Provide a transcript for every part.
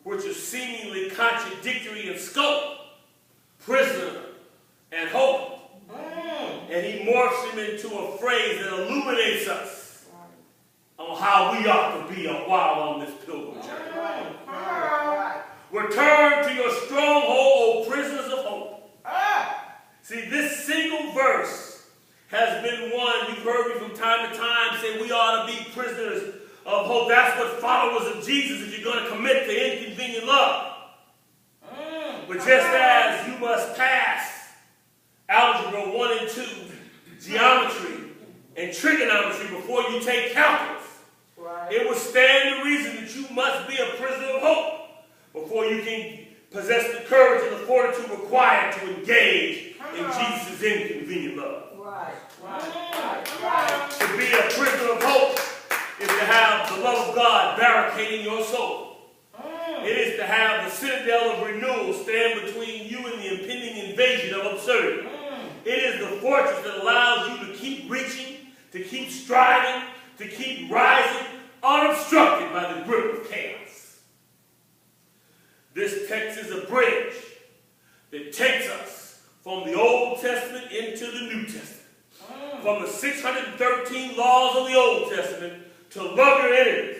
which are seemingly contradictory in scope, prisoner and hope. And he morphs them into a phrase that illuminates us on how we ought to be while on this pilgrim journey. Return to your stronghold, O prisoners of hope. See, this single verse has been one, you've heard me from time to time say we ought to be prisoners of hope. That's what followers of Jesus, if you're going to commit to inconvenient love. But just as you must pass algebra 1 and 2, geometry, and trigonometry before you take calculus, it would stand to reason that you must be a prisoner of hope before you can possess the courage and the fortitude required to engage in Jesus' inconvenient love. To be a prisoner of hope is to have the love of God barricading your soul. It is to have the citadel of renewal stand between you and the impending invasion of absurdity. It is the fortress that allows you to keep reaching, to keep striving, to keep rising, unobstructed by the grip of chaos. This text is a bridge that takes us from the Old Testament into the New Testament. From the 613 laws of the Old Testament to love your enemies,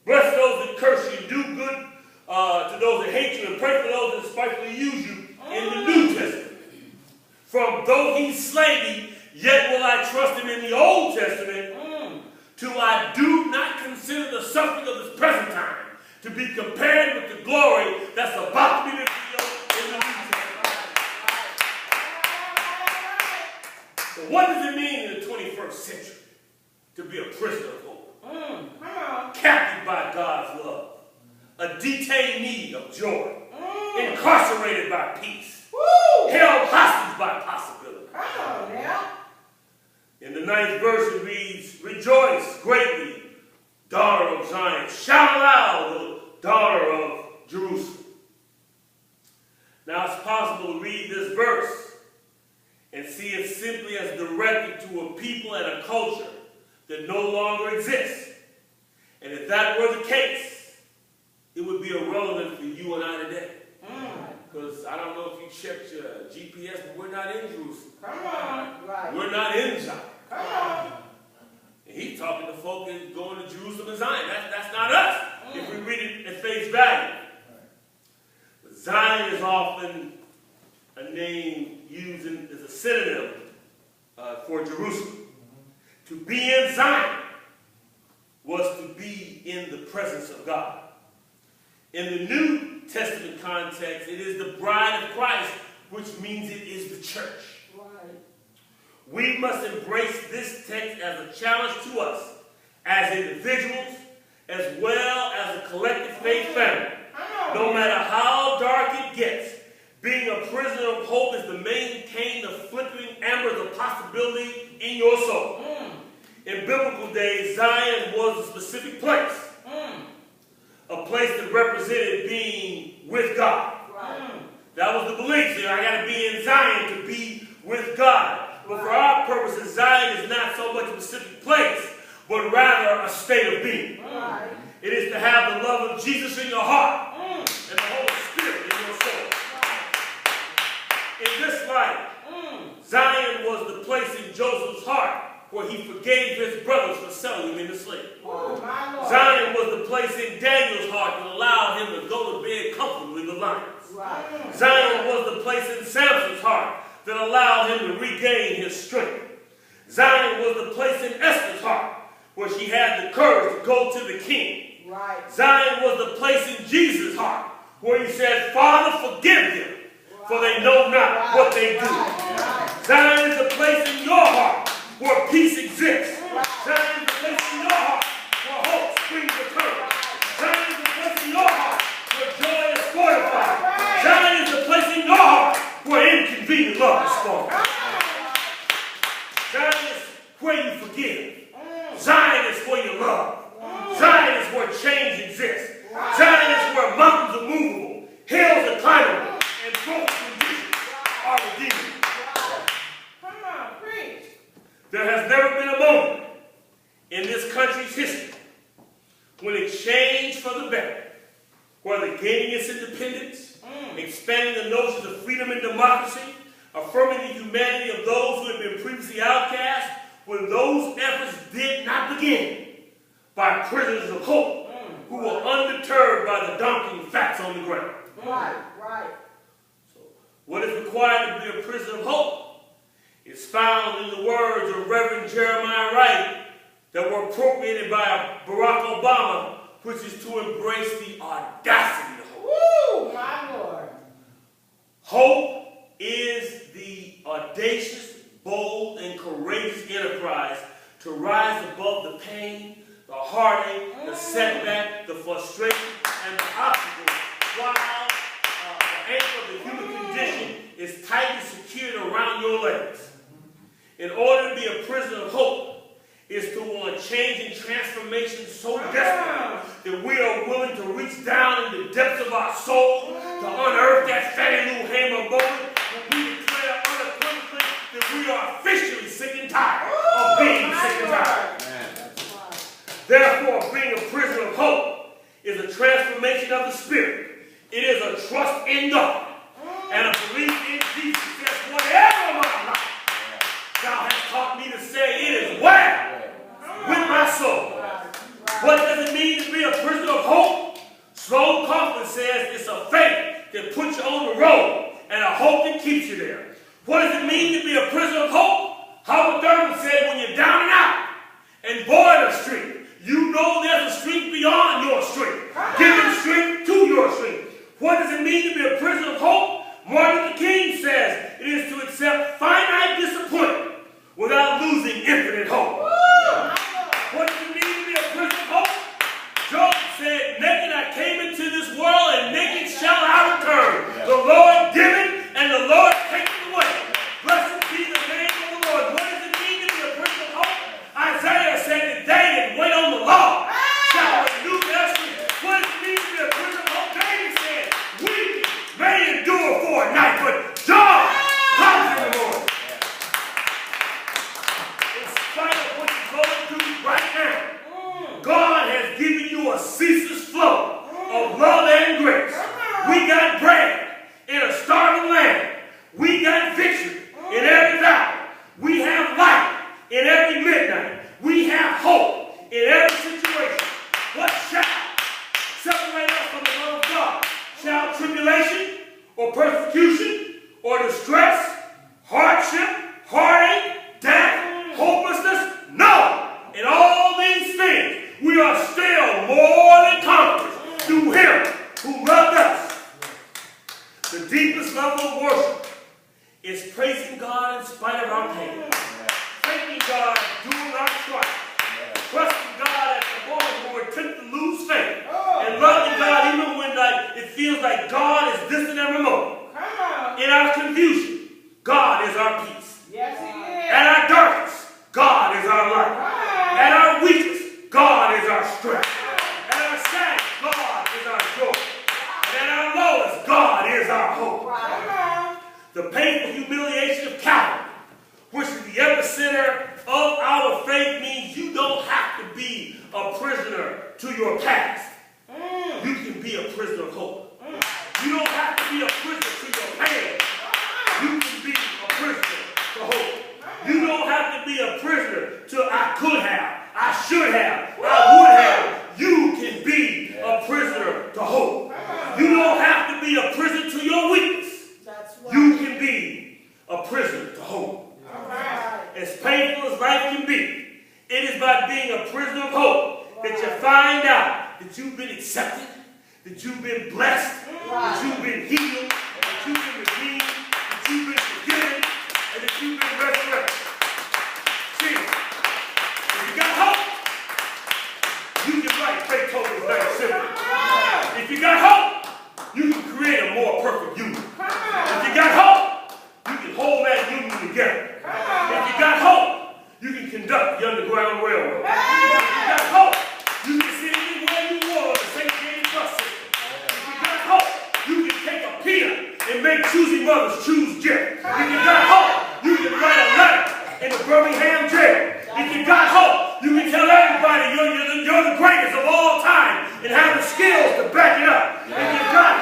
bless those that curse you, do good to those that hate you, and pray for those that despitefully use you in the New Testament. From though he slay me, yet will I trust him in the Old Testament, to I do not consider the suffering of this present time to be compared with the glory that's about to be revealed in the New Testament. So what does it mean in the 21st century to be a prisoner of hope? Captive by God's love, a detainee of joy, incarcerated by peace, held hostage by possibility. In the 9th verse it reads, rejoice greatly, daughter of Zion. Shout aloud, little daughter of Jerusalem. Now it's possible to read this verse and see it simply as directed to a people and a culture that no longer exists. And if that were the case, it would be irrelevant for you and I today. Because I don't know if you checked your GPS, but we're not in Jerusalem. We're not in Zion. And he's talking to folk that going to Jerusalem and Zion. That's not us, if we read it at face value. But Zion is often a name used as a synonym for Jerusalem. To be in Zion was to be in the presence of God. In the New Testament context, it is the bride of Christ, which means it is the church. We must embrace this text as a challenge to us as individuals, as well as a collective faith family. No matter how dark it gets, being a prisoner of hope is to maintain the flickering embers of possibility in your soul. In biblical days, Zion was a specific place. A place that represented being with God. That was the belief. So I got to be in Zion to be with God. But for our purposes, Zion is not so much a specific place, but rather a state of being. It is to have the love of Jesus in your heart and the Holy Spirit in your soul. In this life, Zion was the place in Joseph's heart where he forgave his brothers for selling him into slavery. Zion was the place in Daniel's heart that allowed him to go to bed comfortably with lions. Zion was the place in Samson's heart that allowed him to regain his strength. Zion was the place in Esther's heart where she had the courage to go to the king. Zion was the place in Jesus' heart where he said, Father, forgive them, for they know not what they do. Zion is the place in your heart where peace exists. Zion is the place in your heart where hope springs eternal. Zion is the place in your heart where joy is fortified. Zion is the place in your heart where inconvenient love is formed. Zion is where you forgive. Zion is where you love. Zion is where change exists. Zion is where mountains are movable, hills are climbable, and broken conditions are redeemable. There has never been a moment in this country's history when it gaining its independence, expanding the notions of freedom and democracy, affirming the humanity of those who had been previously outcast, when those efforts did not begin by prisoners of hope who were undeterred by the daunting facts on the ground. Right, right. So, what is required to be a prisoner of hope is found in the words of Reverend Jeremiah Wright that were appropriated by Barack Obama, which is to embrace the audacity of hope. Woo, my Lord. Hope is the audacious, bold, and courageous enterprise to rise above the pain, the heartache, the setback, the frustration, and the obstacles, while the anchor of the human condition is tightly secured around your legs. In order to be a prisoner of hope is to want change and transformation so desperate that we are willing to reach down in the depths of our soul to unearth that fatty little hammer moment when we declare unequivocally that we are officially sick and tired of being sick and tired. Therefore, being a prisoner of hope is a transformation of the spirit. It is a trust in God and a belief in Jesus that whatever my life thou hast taught me to say, it is well with my soul. What does it mean to be a prisoner of hope? Sloan Coughlin says it's a faith that puts you on the road and a hope that keeps you there. What does it mean to be a prisoner of hope? Howard Thurman said when you're down and out and bored of street, you know there's a street beyond your street. Giving strength to your strength. What does it mean to be a prisoner of hope? Martin Luther King says it is to accept finite disappointment without losing infinite hope. What does it mean to be a prisoner of hope? Job said, naked I came into this world, and naked shall I return. The Lord giveth, and the Lord taketh away. Blessed be the name of the Lord. What does it mean to be a prisoner of hope? Isaiah said that they that wait on the Lord shall renew their strength. What does it mean to be a prisoner of hope? David said, weeping may endure for a night, but joy comes in the morning. In spite of what you're going through right now, God has given you a ceaseless flow of love and grace. We got bread in a starving land. We got victory in every valley. We have light in every midnight. We have hope in every situation. What shall separate us from the love of God? Shall tribulation or persecution or distress, hardship, heartache, death, hopelessness? No! In all these things, we are still more than conquerors through Him who loved us. The deepest level of worship is praising God in spite of our pain. Thanking God during our trial. Trusting God at the moment when we're tempted to lose faith. And loving God even when it feels like God is distant and remote. In our confusion, God is our peace. Yes, He is. At our darkness, God is our light. At our weakest, God is our strength. At our saddest, God is our joy. And at our lowest, God is our hope. The painful humiliation of Calvary, which is the epicenter of our faith, means you don't have to be a prisoner to your past. You can be a prisoner of hope. You don't have to be a prisoner to your pain. You can be a prisoner to hope. You don't have to be a prisoner to I could have, I should have, I would have. You can be a prisoner to hope. You don't have to be a prisoner to your weakness. You can be a prisoner to hope. As painful as life can be, it is by being a prisoner of hope that you find out that you've been accepted, that you've been blessed, that you've been healed, that you've been redeemed, that you've been forgiven, and that you've been resurrected. See, if you got hope, you can write Beethoven's Ninth Symphony. If you got hope, you can create a more perfect union. If you got hope, you can hold that union together. If you got hope, you can conduct the Underground Railroad. If you got hope, you can sit anywhere you want on the St. James bus system. If you got hope, you can take a peanut and make choosy mothers choose Jeff. If you got hope, you can write a letter in the Birmingham jail. If you got hope, You can tell everybody you're the greatest of all time and have the skills to back it up. And you've got